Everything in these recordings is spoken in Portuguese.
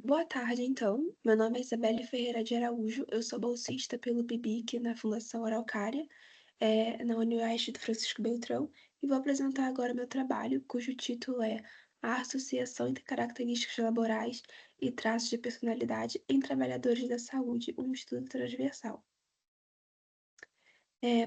Boa tarde, então. Meu nome é Isabelle Ferreira de Araújo. Eu sou bolsista pelo PIBIC na Fundação Araucária, na Universidade do Francisco Beltrão, e vou apresentar agora meu trabalho, cujo título é A Associação entre Características Laborais e Traços de Personalidade em Trabalhadores da Saúde, um estudo transversal.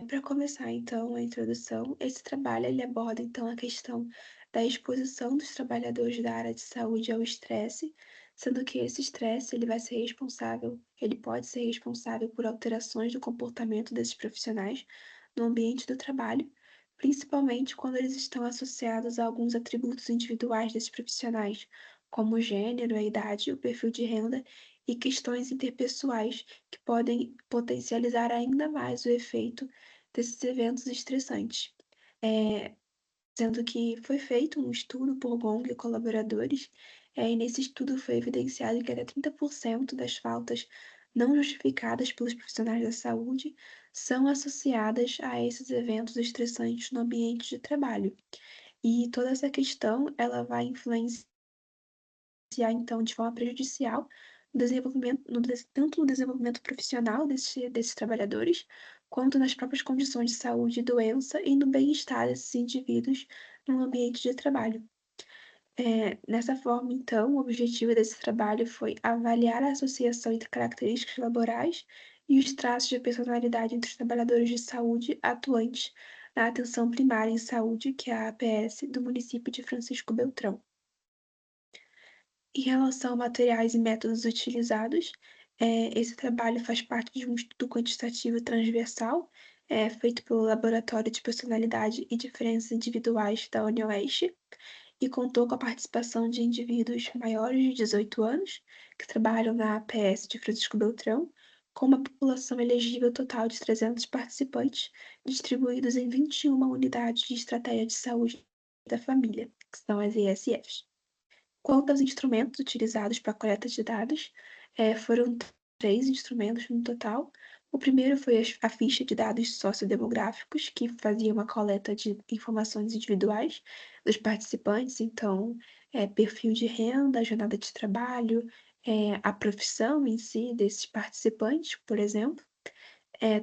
Para começar, então, a introdução, esse trabalho ele aborda, então, a questão da exposição dos trabalhadores da área de saúde ao estresse, sendo que esse estresse ele pode ser responsável por alterações do comportamento desses profissionais no ambiente do trabalho, principalmente quando eles estão associados a alguns atributos individuais desses profissionais, como o gênero, a idade, o perfil de renda e questões interpessoais que podem potencializar ainda mais o efeito desses eventos estressantes. É, Sendo que foi feito um estudo por Gong e colaboradores, e nesse estudo foi evidenciado que até 30% das faltas não justificadas pelos profissionais da saúde são associadas a esses eventos estressantes no ambiente de trabalho. E toda essa questão, ela vai influenciar, então, de forma prejudicial no desenvolvimento, tanto no desenvolvimento profissional desses trabalhadores, quanto nas próprias condições de saúde e doença e no bem-estar desses indivíduos no ambiente de trabalho. Nessa forma, então, o objetivo desse trabalho foi avaliar a associação entre características laborais e os traços de personalidade entre os trabalhadores de saúde atuantes na atenção primária em saúde, que é a APS, do município de Francisco Beltrão. Em relação a materiais e métodos utilizados, esse trabalho faz parte de um estudo quantitativo transversal, feito pelo Laboratório de Personalidade e Diferenças Individuais da UniOeste, e contou com a participação de indivíduos maiores de 18 anos, que trabalham na APS de Francisco Beltrão, com uma população elegível total de 300 participantes, distribuídos em 21 unidades de estratégia de saúde da família, que são as ESFs. Quanto aos instrumentos utilizados para a coleta de dados, foram três instrumentos no total. O primeiro foi a ficha de dados sociodemográficos, que fazia uma coleta de informações individuais dos participantes, então, perfil de renda, jornada de trabalho, a profissão em si desses participantes, por exemplo.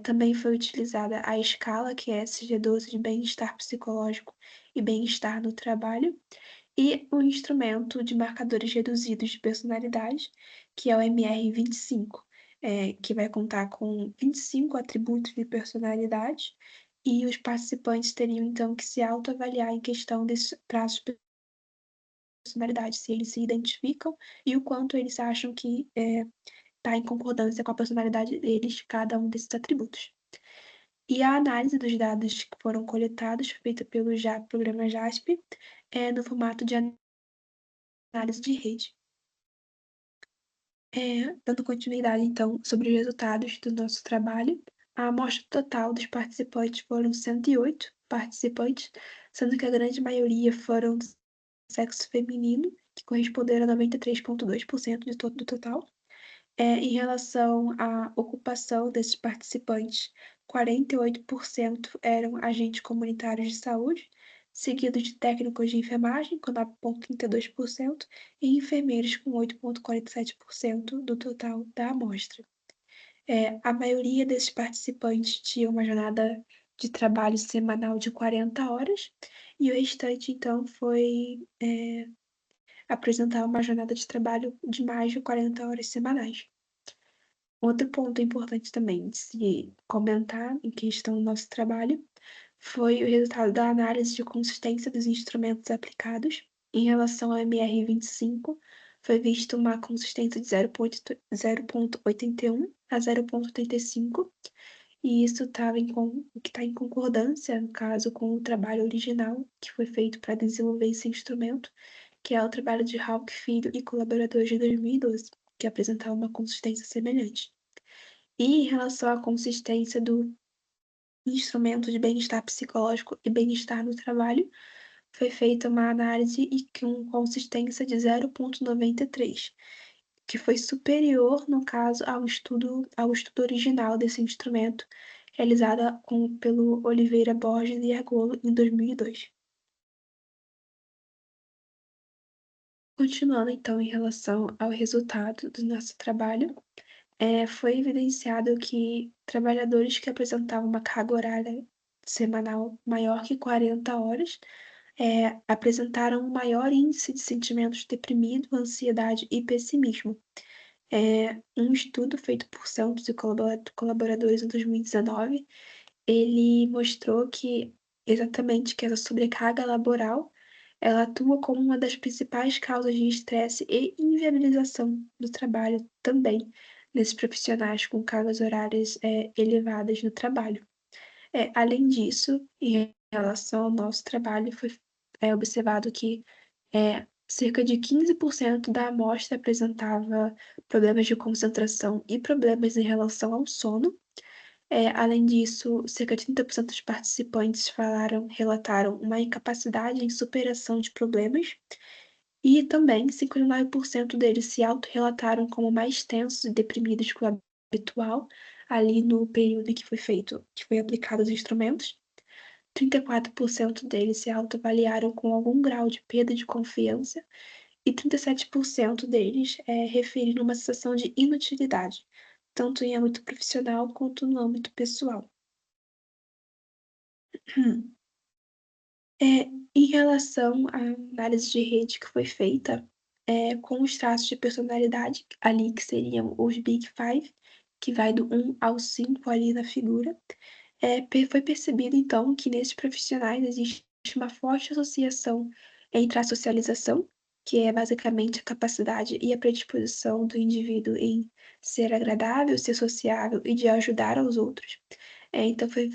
Também foi utilizada a escala, que é SG12 de bem-estar psicológico e bem-estar no trabalho, e o instrumento de marcadores reduzidos de personalidade, que é o MR25, que vai contar com 25 atributos de personalidade, e os participantes teriam então que se autoavaliar em questão desses traços de personalidade, se eles se identificam e o quanto eles acham que está em concordância com a personalidade deles, cada um desses atributos. E a análise dos dados que foram coletados, feita pelo programa JASP, no formato de análise de rede. Dando continuidade, então, sobre os resultados do nosso trabalho, a amostra total dos participantes foram 108 participantes, sendo que a grande maioria foram do sexo feminino, que corresponderam a 93,2% de todo o total. Em relação à ocupação desses participantes, 48% eram agentes comunitários de saúde, seguido de técnicos de enfermagem, com 9,32%, e enfermeiros, com 8,47% do total da amostra. A maioria desses participantes tinha uma jornada de trabalho semanal de 40 horas, e o restante, então, foi apresentar uma jornada de trabalho de mais de 40 horas semanais. Outro ponto importante também de se comentar em questão do nosso trabalho foi o resultado da análise de consistência dos instrumentos aplicados. Em relação ao MR25, foi visto uma consistência de 0,81 a 0,85, e isso que está em concordância, no caso, com o trabalho original que foi feito para desenvolver esse instrumento, que é o trabalho de Hawk Filho e colaboradores de 2012, que apresentava uma consistência semelhante. E em relação à consistência do instrumento de bem-estar psicológico e bem-estar no trabalho, foi feita uma análise e com consistência de 0,93, que foi superior, no caso, ao estudo original desse instrumento, realizada pelo Oliveira Borges e Argolo em 2002. Continuando então em relação ao resultado do nosso trabalho, foi evidenciado que trabalhadores que apresentavam uma carga horária semanal maior que 40 horas, apresentaram um maior índice de sentimentos deprimido, ansiedade e pessimismo. Um estudo feito por Santos e colaboradores em 2019, ele mostrou que exatamente que essa sobrecarga laboral, ela atua como uma das principais causas de estresse e inviabilização do trabalho também, nesses profissionais com cargas horárias, elevadas no trabalho. Além disso, em relação ao nosso trabalho, foi, observado que, cerca de 15% da amostra apresentava problemas de concentração e problemas em relação ao sono. Além disso, cerca de 30% dos participantes relataram uma incapacidade em superação de problemas, e também 59% deles se autorrelataram como mais tensos e deprimidos que o habitual, ali no período em que foi aplicado os instrumentos. 34% deles se autoavaliaram com algum grau de perda de confiança e 37% deles, referiram uma sensação de inutilidade, tanto em âmbito profissional quanto no âmbito pessoal. Em relação à análise de rede que foi feita, com os traços de personalidade ali que seriam os Big Five, que vai do 1 ao 5 ali na figura, foi percebido então que nesses profissionais existe uma forte associação entre a socialização, que é basicamente a capacidade e a predisposição do indivíduo em ser agradável, ser sociável e de ajudar aos outros. Então foi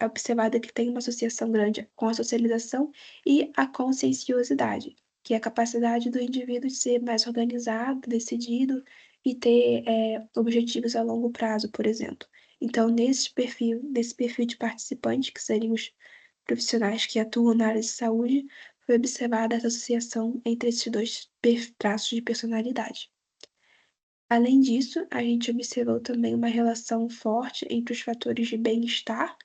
observado que tem uma associação grande com a socialização e a conscienciosidade, que é a capacidade do indivíduo de ser mais organizado, decidido e ter, objetivos a longo prazo, por exemplo. Então, nesse perfil de participante, que seriam os profissionais que atuam na área de saúde, foi observada essa associação entre esses dois traços de personalidade. Além disso, a gente observou também uma relação forte entre os fatores de bem-estar,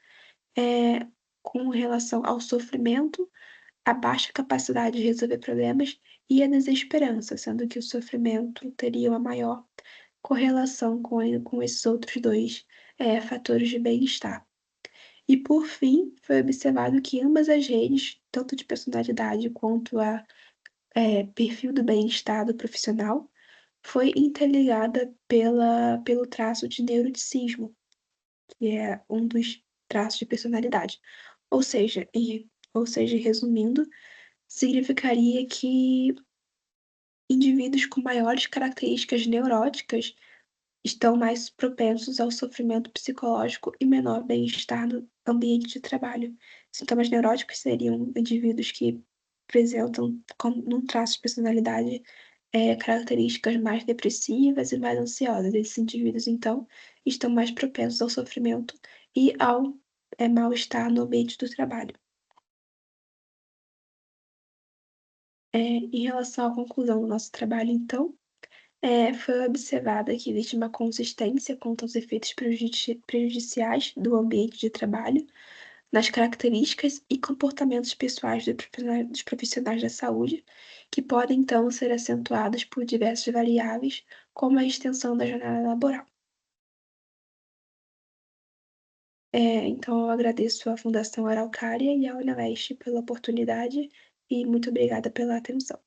com relação ao sofrimento, a baixa capacidade de resolver problemas e a desesperança, sendo que o sofrimento teria uma maior correlação com esses outros dois, fatores de bem-estar. E por fim, foi observado que ambas as redes, tanto de personalidade quanto perfil do bem-estar do profissional, foi interligada pelo traço de neuroticismo, que é um dos traços de personalidade. Ou seja, resumindo, significaria que indivíduos com maiores características neuróticas estão mais propensos ao sofrimento psicológico e menor bem-estar no ambiente de trabalho. Sintomas neuróticos seriam indivíduos que apresentam, como num traço de personalidade, características mais depressivas e mais ansiosas. Esses indivíduos, então, estão mais propensos ao sofrimento e ao mal-estar no ambiente do trabalho. Em relação à conclusão do nosso trabalho, então, foi observada que existe uma consistência quanto aos efeitos prejudiciais do ambiente de trabalho, nas características e comportamentos pessoais dos profissionais da saúde, que podem então ser acentuados por diversas variáveis, como a extensão da jornada laboral. Então eu agradeço à Fundação Araucária e à Unioeste pela oportunidade e muito obrigada pela atenção.